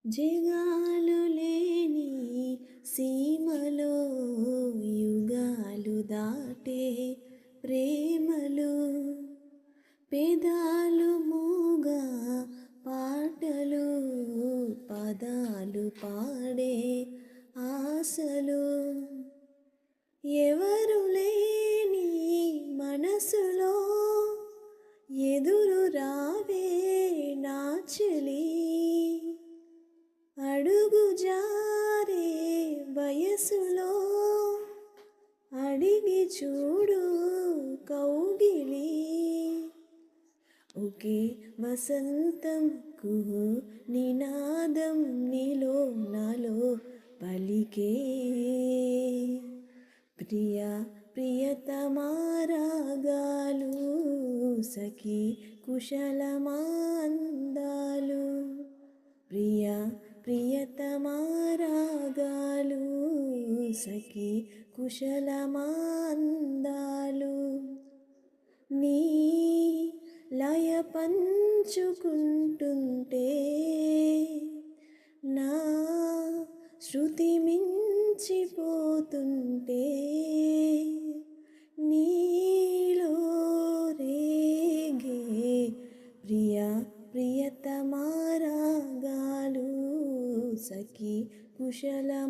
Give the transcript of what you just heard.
జగాలు లేని సీమలో యుగాలు దాటే ప్రేమలు పెదాలు మూగా పాటలు పదాలు పాడే ఆశలు ఎవరు లేని మనసులో ఎదురు రావే నా చెలి అడుగు జారే వయసులో అడిగి చూడు కౌగిలి ఒకే వసంతం కుహు నినాదం నీలో నాలో పలికే ప్రియా ప్రియతమారాగాలు సఖీ కుశలమాందాలు ప్రియా ప్రియతమారాగాలు సఖీ కుశలమాందాలు నీ లయ పంచుకుంటుంటే నా శృతి మించిపోతుంటే నీలో రేగే ప్రియా ప్రియతమారాగాలు సఖీ కుశలమాందాలు